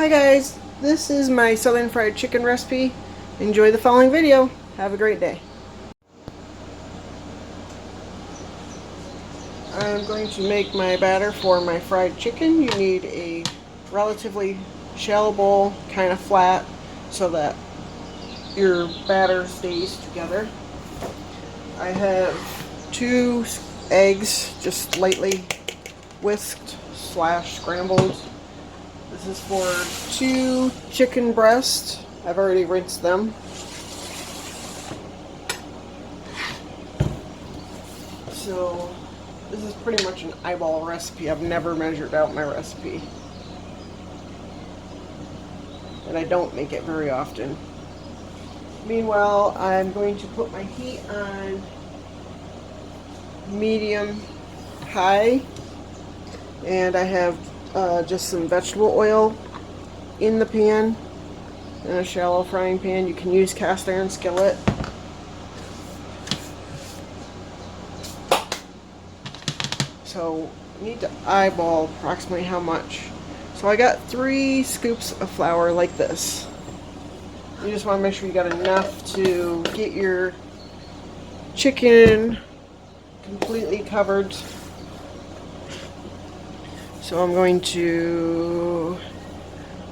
Hi guys, this is my southern fried chicken recipe. Enjoy the following video. Have a great day. I'm going to make my batter for my fried chicken. You need a relatively shallow bowl, kind of flat, so that your batter stays together. I have 2 eggs, just lightly whisked / scrambled. This is for 2 chicken breasts. I've already rinsed them. So this is pretty much an eyeball recipe. I've never measured out my recipe. And I don't make it very often. Meanwhile, I'm going to put my heat on medium high. And I have just some vegetable oil in the pan, in a shallow frying pan. You can use cast iron skillet. So you need to eyeball approximately how much. So I got 3 scoops of flour like this. You just want to make sure you got enough to get your chicken completely covered. So I'm going to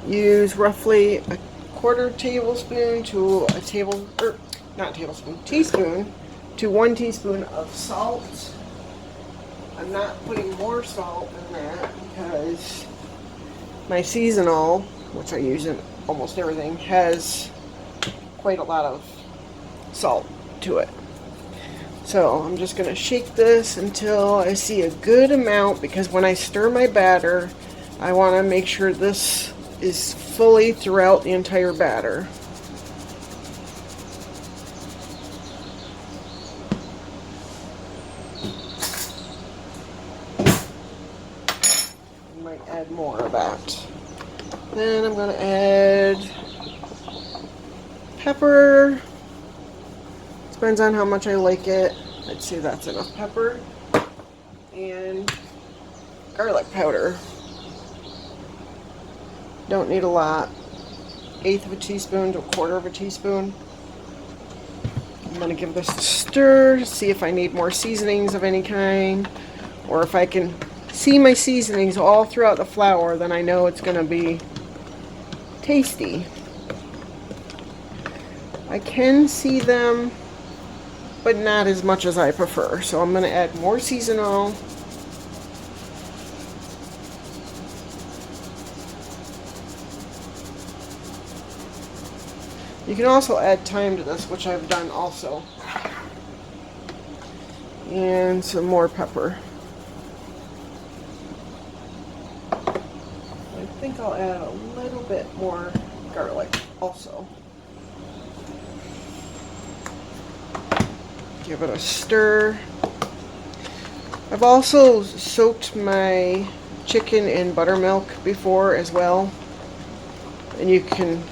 use roughly a 1/4 tablespoon to a teaspoon to 1 teaspoon of salt. I'm not putting more salt in that because my seasonal, which I use in almost everything, has quite a lot of salt to it. So I'm just going to shake this until I see a good amount, because when I stir my batter, I want to make sure this is fully throughout the entire batter. I might add more of that. Then I'm going to add pepper. Depends on how much I like it. I'd say that's enough pepper. And garlic powder. Don't need a lot. 1/8 of a teaspoon to a 1/4 of a teaspoon. I'm going to give this a stir, see if I need more seasonings of any kind, or if I can see my seasonings all throughout the flour, then I know it's going to be tasty. I can see them, but not as much as I prefer. So I'm going to add more seasonal. You can also add thyme to this, which I've done also. And some more pepper. I think I'll add a little bit more garlic also. Give it a stir. I've also soaked my chicken in buttermilk before as well. And you can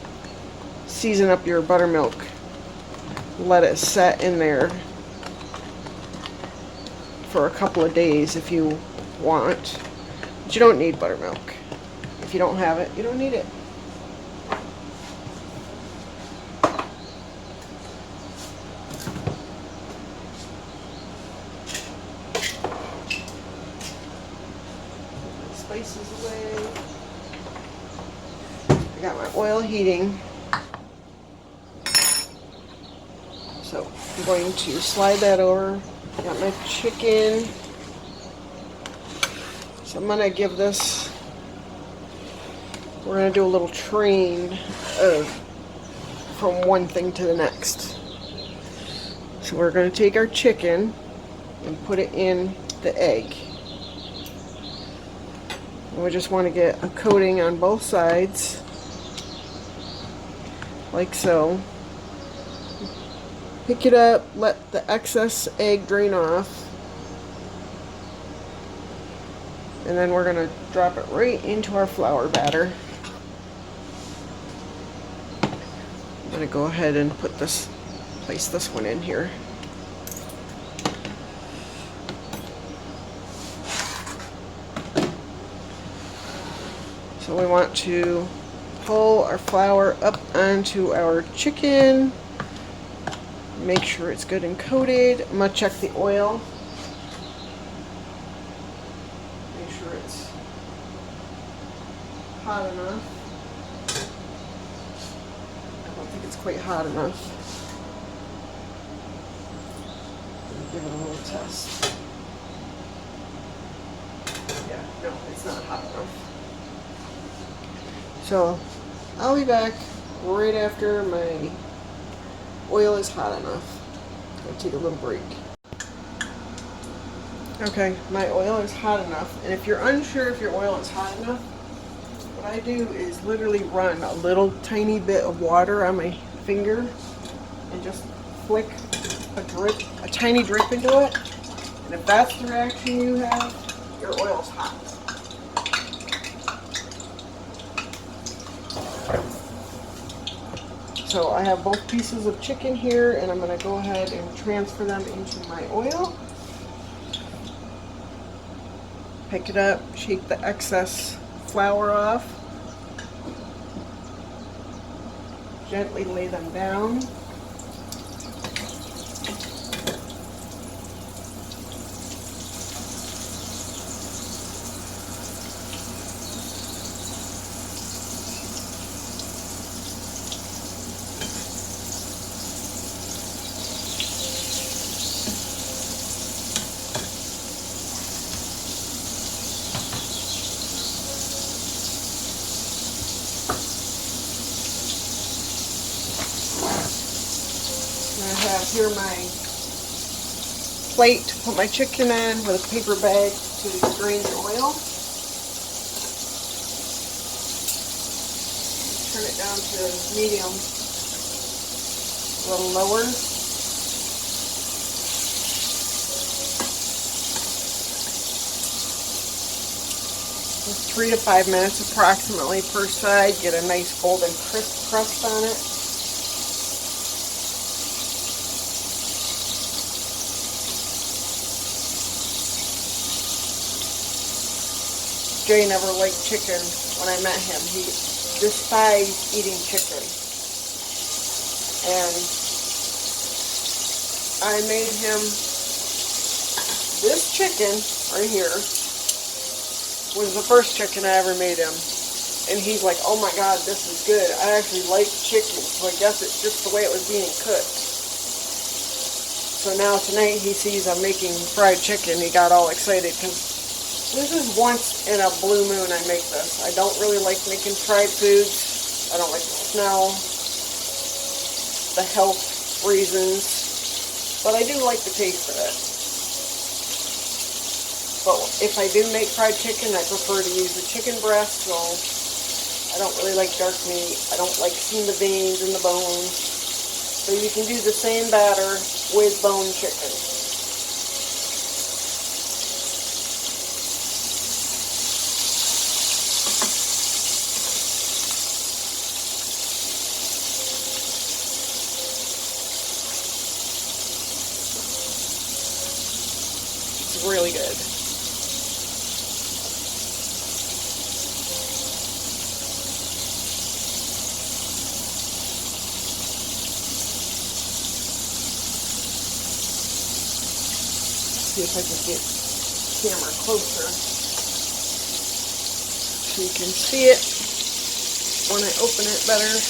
season up your buttermilk. Let it set in there for a couple of days if you want. But you don't need buttermilk. If you don't have it, you don't need it. Spices away. I got my oil heating. So I'm going to slide that over. I got my chicken. So I'm going to give this, we're going to do a little train from one thing to the next. So we're going to take our chicken and put it in the egg. And we just want to get a coating on both sides, like so. Pick it up, let the excess egg drain off, and then we're going to drop it right into our flour batter. I'm going to go ahead and place this one in here. So we want to pull our flour up onto our chicken. Make sure it's good and coated. I'm going to check the oil. Make sure it's hot enough. I don't think it's quite hot enough. Give it a little test. Yeah, no, it's not hot enough. So I'll be back right after my oil is hot enough. I'll take a little break. Okay, my oil is hot enough. And if you're unsure if your oil is hot enough, what I do is literally run a little tiny bit of water on my finger and just flick a tiny drip into it. And if that's the reaction you have, your oil's hot. So I have both pieces of chicken here, and I'm going to go ahead and transfer them into my oil. Pick it up, shake the excess flour off. Gently lay them down. I have here my plate to put my chicken in with a paper bag to drain the oil. Turn it down to medium, a little lower. Just 3 to 5 minutes approximately per side. Get a nice golden crisp crust on it. Jay never liked chicken when I met him. He despised eating chicken. And I made him this chicken right here. Was the first chicken I ever made him. And he's like, oh my God, this is good. I actually like chicken, so I guess it's just the way it was being cooked. So now tonight he sees I'm making fried chicken. He got all excited because this is once in a blue moon I make this. I don't really like making fried foods. I don't like the smell, the health reasons, but I do like the taste of it. But if I do make fried chicken, I prefer to use the chicken breast, so I don't really like dark meat. I don't like seeing the veins and the bones. So you can do the same batter with bone chicken. Really good. See if I can get the camera closer so you can see it when I open it better.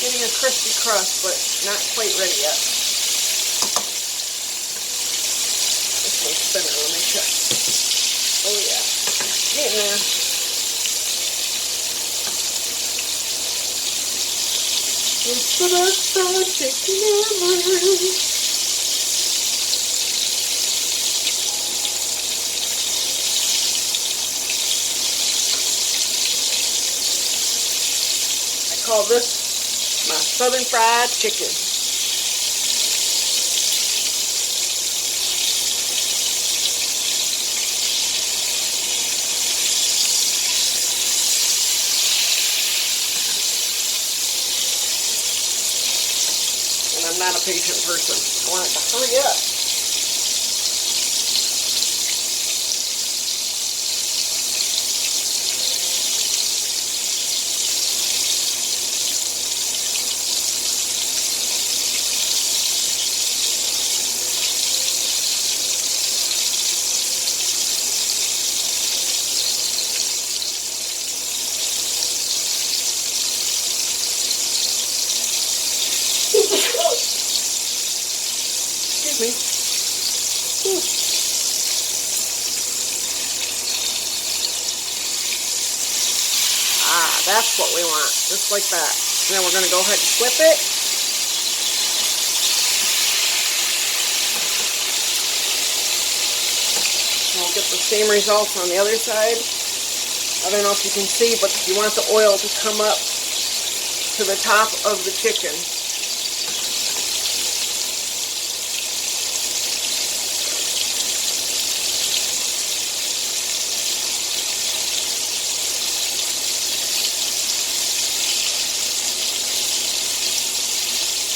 Getting a crispy crust, but not quite ready yet. This one's spinner, let me check. Oh yeah, getting there. It's the best fried chicken ever. I call this my southern fried chicken. And I'm not a patient person. I want it to hurry up. nicely. Ooh. Ah, that's what we want, just like that. And then we're going to go ahead and flip it. And we'll get the same results on the other side. I don't know if you can see, but you want the oil to come up to the top of the chicken.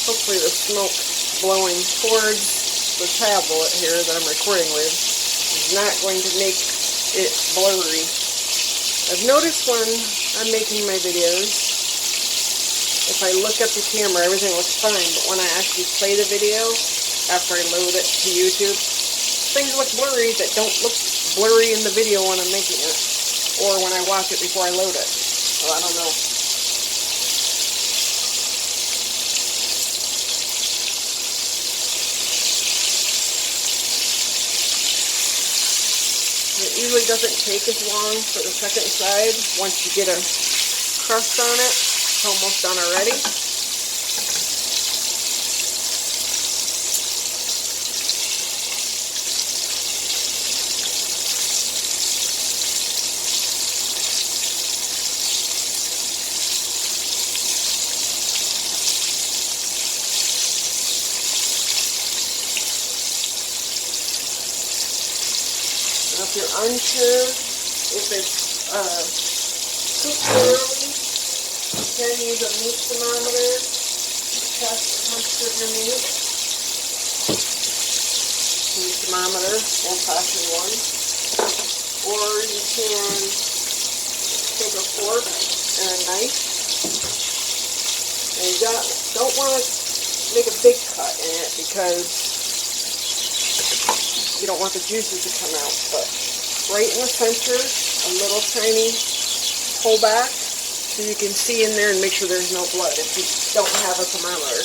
Hopefully the smoke blowing towards the tablet here that I'm recording with is not going to make it blurry. I've noticed when I'm making my videos, if I look at the camera, everything looks fine, but when I actually play the video, after I load it to YouTube, things look blurry that don't look blurry in the video when I'm making it, or when I watch it before I load it. So I don't know. It usually doesn't take as long for the second side. Once you get a crust on it, it's almost done already. Now, if you're unsure if it's cooked thoroughly, you can use a meat thermometer to test the temperature of your meat. Meat thermometer, old-fashioned one. Or you can take a fork and a knife. And you don't want to make a big cut in it because you don't want the juices to come out, but right in the center, a little tiny pullback so you can see in there and make sure there's no blood if you don't have a thermometer.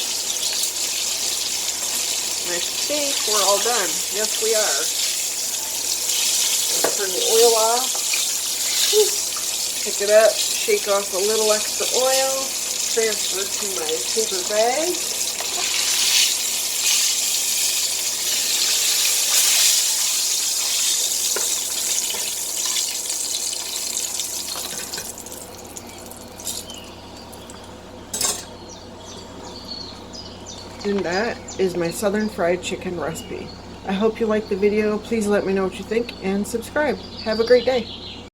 And I think we're all done. Yes, we are. Let's turn the oil off. Pick it up, shake off a little extra oil, transfer to my paper bag. And that is my southern fried chicken recipe. I hope you liked the video. Please let me know what you think and subscribe. Have a great day.